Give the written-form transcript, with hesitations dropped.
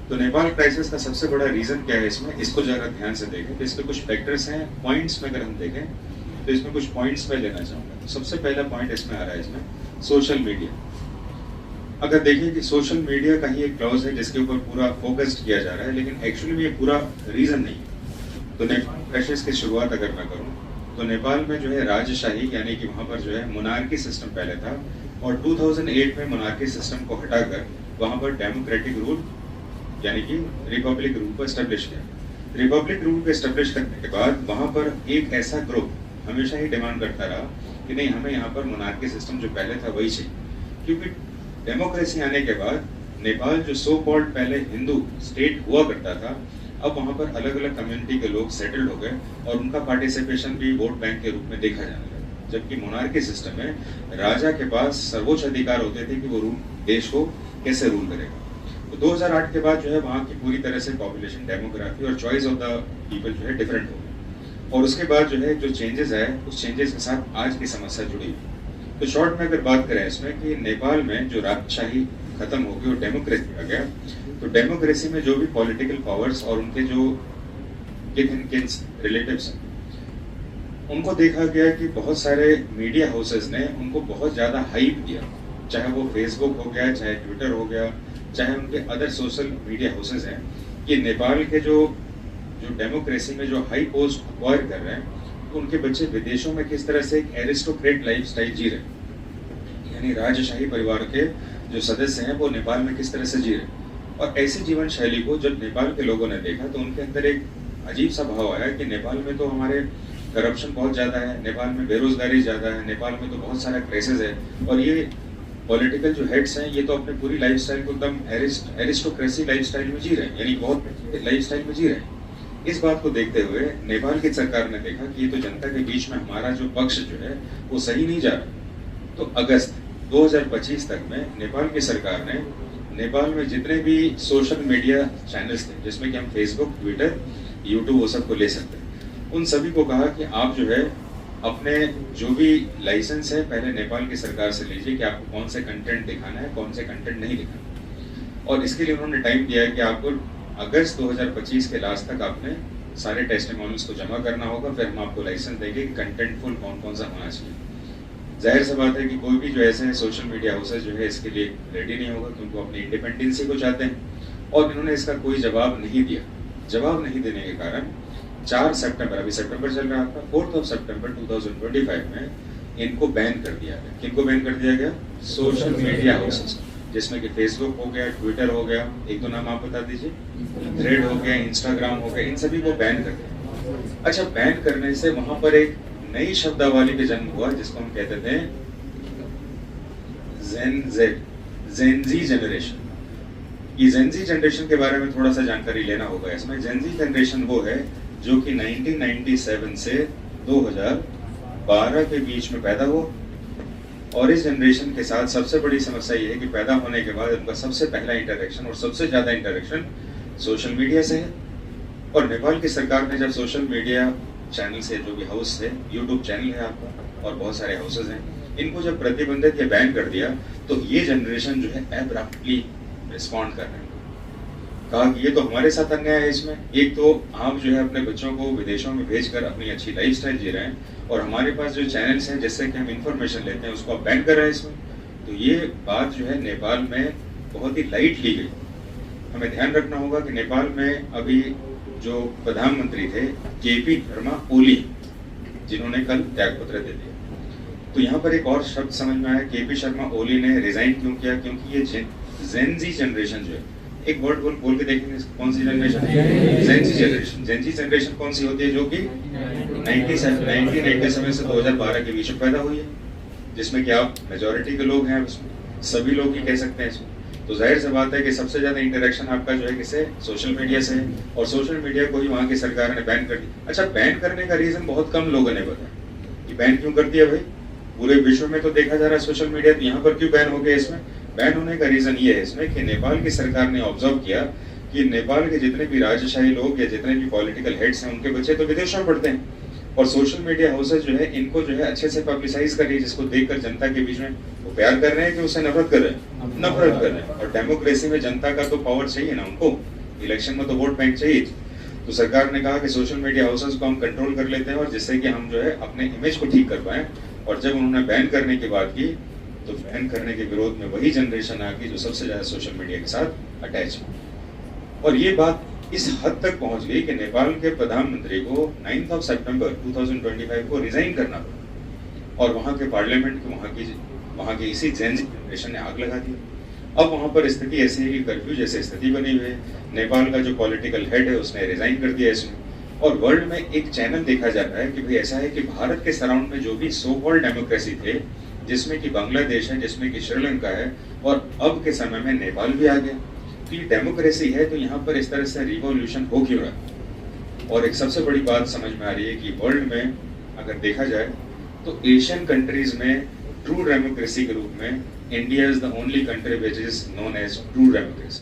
तो नेपाल क्राइसिस का सबसे बड़ा रीजन क्या है इसमें, इसको जरा ध्यान से देखें। तो इसके कुछ फैक्टर्स हैं, पॉइंट्स में अगर हम देखें तो इसमें कुछ पॉइंट्स मैं लेना चाहूंगा। तो सबसे पहला पॉइंट इसमें आ रहा है इसमें सोशल मीडिया। अगर देखें कि सोशल मीडिया का ही एक क्लॉज है जिसके ऊपर पूरा फोकस्ड किया जा रहा है, लेकिन एक्चुअली में ये पूरा रीजन नहीं है। तो नेपाल क्राइसिस की शुरुआत अगर मैं करूं तो नेपाल में जो है राजशाही यानी कि वहां पर जो है मोनार्की सिस्टम पहले था, और 2008 में मोनार्की सिस्टम को हटाकर वहां पर डेमोक्रेटिक रूल यानी कि रिपब्लिक रूल को एस्टेब्लिश किया। रिपब्लिक रूल को एस्टेब्लिश करने के बाद वहां पर एक ऐसा ग्रुप हमेशा ही डिमांड करता रहा कि नहीं, हमें यहाँ पर मोनार्की सिस्टम जो पहले था वही चाहिए, क्योंकि डेमोक्रेसी आने के बाद नेपाल जो सो कॉल्ड पहले हिंदू स्टेट हुआ करता था, अब वहां पर अलग अलग कम्युनिटी के लोग सेटल्ड हो गए और उनका पार्टिसिपेशन भी वोट बैंक के रूप में देखा जाने लगा। जबकि मोनार्की सिस्टम में राजा के पास सर्वोच्च अधिकार होते थे कि वो देश को कैसे रूल करेगा। तो 2008 के बाद जो है वहाँ की पूरी तरह से पॉपुलेशन, डेमोग्राफी और चॉइस ऑफ द पीपल जो है डिफरेंट हो गई, और उसके बाद जो है जो चेंजेस है उस चेंजेस के साथ आज की समस्या जुड़ी हुई। तो शॉर्ट में अगर बात करें इसमें कि नेपाल में जो राजशाही खत्म हो गई और डेमोक्रेसी आ गया, तो डेमोक्रेसी में जो भी पॉलिटिकल पावर्स और उनके जो रिलेटिव्स हैं उनको देखा गया कि बहुत सारे मीडिया हाउसेस ने उनको बहुत ज्यादा हाइप दिया, चाहे वो फेसबुक हो गया, चाहे ट्विटर हो गया, चाहे उनके अदर सोशल मीडिया हाउसेस हैं, कि नेपाल के जो डेमोक्रेसी में जो हाई पोस्ट अक्वायर कर रहे हैं, तो उनके बच्चे विदेशों में किस तरह से एक एरिस्टोक्रेट लाइफस्टाइल जी रहे हैं, यानी राजशाही परिवार के जो सदस्य हैं वो नेपाल में किस तरह से जी रहे हैं। और ऐसी जीवन शैली को जब नेपाल के लोगों ने देखा तो उनके अंदर एक अजीब सा भाव आया कि नेपाल में तो हमारे करप्शन बहुत ज्यादा है, नेपाल में बेरोजगारी ज्यादा है, नेपाल में तो बहुत सारा क्राइसिस है, और ये पॉलिटिकल जो हेड्स हैं ये तो अपने पूरी लाइफस्टाइल को एकदम एरिस्टोक्रेसी लाइफस्टाइल में जी रहे हैं, यानी बहुत लाइफस्टाइल में जी रहे हैं। इस बात को देखते हुए नेपाल की सरकार ने देखा कि ये तो जनता के बीच में हमारा जो पक्ष जो है वो सही नहीं जा रहा। तो अगस्त 2025 तक में नेपाल की सरकार ने नेपाल में जितने भी सोशल मीडिया चैनल्स थे, जिसमें कि हम फेसबुक, ट्विटर, यूट्यूब वो सब को ले सकते हैं, उन सभी को कहा कि आप जो है अपने जो भी लाइसेंस है पहले नेपाल की सरकार से लीजिए कि आपको कौन से कंटेंट दिखाना है, कौन से कंटेंट नहीं दिखाना। और इसके लिए उन्होंने टाइम दिया है कि आपको अगस्त 2025 के लास्ट तक आपने सारे टेस्टिमोनियल्स को जमा करना होगा, फिर हम आपको लाइसेंस देंगे कि कंटेंटफुल कौन कौन सा होना चाहिए। जाहिर सी बात है कि कोई भी जो ऐसे सोशल मीडिया हाउसेस जो है इसके लिए रेडी नहीं होगा, क्योंकि वो अपनी इंडिपेंडेंसी को चाहते हैं, और इन्होंने इसका कोई जवाब नहीं दिया। जवाब नहीं देने के कारण 4 सितंबर, अभी सितंबर चल रहा था, 4 सितंबर 2025 में इनको बैन कर दिया गया। किनको बैन कर दिया गया? सोशल मीडिया हाउसेस, जिसमें कि फेसबुक हो गया, ट्विटर हो गया, एक दो नाम आप बता दीजिए, थ्रेड हो गया, इंस्टाग्राम हो गया, इन सभी को बैन कर दिया। अच्छा, बैन करने से वहां पर एक नई शब्दावली का जन्म हुआ जिसको हम कहते थे जेनजी जनरेशन। ये जेनजी जनरेशन के बारे में थोड़ा सा जानकारी लेना होगा इसमें। जेनजी जनरेशन वो है जो कि 1997 से 2012 के बीच में पैदा हुआ, और इस जनरेशन के साथ सबसे बड़ी समस्या ये है कि पैदा होने के बाद उनका सबसे पहला इंटरेक्शन और सबसे ज्यादा इंटरेक्शन सोशल मीडिया से है। और नेपाल की सरकार ने जब सोशल मीडिया चैनल से, जो भी हाउस है, यूट्यूब चैनल है आपका और बहुत सारे हाउसेज हैं, इनको जब प्रतिबंधित या बैन कर दिया तो ये जनरेशन जो है एब्रप्टली रिस्पॉन्ड कर रहे हैं। कहा कि ये तो हमारे साथ अन्याय है इसमें, एक तो आप जो है अपने बच्चों को विदेशों में भेजकर अपनी अच्छी लाइफस्टाइल जी रहे हैं, और हमारे पास जो चैनल्स हैं जिससे कि हम इंफॉर्मेशन लेते हैं उसको आप बैन कर रहे हैं इसमें। तो ये बात जो है नेपाल में बहुत ही लाइट ली गई। हमें ध्यान रखना होगा कि नेपाल में अभी जो प्रधानमंत्री थे केपी शर्मा ओली, जिन्होंने कल त्यागपत्र दे दिया, तो यहाँ पर एक और शब्द समझ में आया, केपी शर्मा ओली ने रिजाइन क्यों किया? क्योंकि ये जेनजी जनरेशन जो है, एक वर्ड बोल के देखेंगे कौन सी जनरेशन है? Gen Z generation. जेनजी जनरेशन कौन सी होती है? जो कि 1997 से 2012 के बीच में पैदा हुई है, जिसमें कि आप मेजोरिटी के लोग हैं, उसमें सभी लोग ही कह सकते हैं इसमें। तो जाहिर सी बात है कि सबसे ज्यादा इंटरेक्शन आपका जो है किससे? सोशल मीडिया से है, और सोशल मीडिया को ही वहाँ की सरकार ने बैन कर दिया। अच्छा, बैन करने का रीजन बहुत कम लोगों ने बताया कि बैन क्यों कर दिया भाई, पूरे विश्व में तो देखा जा रहा है सोशल मीडिया, तो यहाँ पर क्यों बैन हो गया? इसमें बैन होने का रीजन ये है इसमें कि नेपाल की सरकार ने ऑब्जर्व किया कि नेपाल के जितने भी राजशाही लोग या जितने भी पॉलिटिकल हेड्स हैं उनके बच्चे तो विदेशों में पढ़ते हैं, और सोशल मीडिया हाउसेज जो है इनको जो है अच्छे से पब्लिसाइज कर रही है, जिसको देखकर जनता के बीच में वो प्यार कर रहे हैं कि उससे नफरत कर रहे हैं, नफरत कर रहे हैं। और डेमोक्रेसी में जनता का तो पावर चाहिए ना उनको, इलेक्शन में तो वोट बैंक चाहिए। तो सरकार ने कहा कि सोशल मीडिया हाउसेस को हम कंट्रोल कर लेते हैं और जिससे कि हम जो है अपने इमेज को ठीक कर पाएं। और जब उन्होंने बैन करने की बात की तो बैन करने के विरोध में वही जनरेशन आ गई जो सबसे ज्यादा सोशल मीडिया के साथ अटैच है। और ये बात इस हद तक पहुंच गई कि नेपाल के प्रधानमंत्री को 9 सितंबर 2025 को रिजाइन करना पड़ा और वहां के पार्लियामेंट को वहां की इसी जेन जनरेशन ने आग लगा दी। अब वहां पर स्थिति ऐसी है कि कर्फ्यू जैसी स्थिति बनी हुई है। नेपाल का जो पॉलिटिकल हेड है उसने रिजाइन कर दिया इसमें। और वर्ल्ड में एक चैनल देखा जा रहा है कि भाई ऐसा है कि भारत के सराउंड में जो भी सो कॉल्ड डेमोक्रेसी थे, जिसमें कि बांग्लादेश है, जिसमें कि श्रीलंका है और अब के समय में नेपाल भी आ गया, तो ये डेमोक्रेसी है। तो यहाँ पर इस तरह से रिवॉल्यूशन हो क्यों रहा? और एक सबसे बड़ी बात समझ में आ रही है कि वर्ल्ड में अगर देखा जाए तो एशियन कंट्रीज में ट्रू डेमोक्रेसी के रूप में India is the only country which is known as true democracy.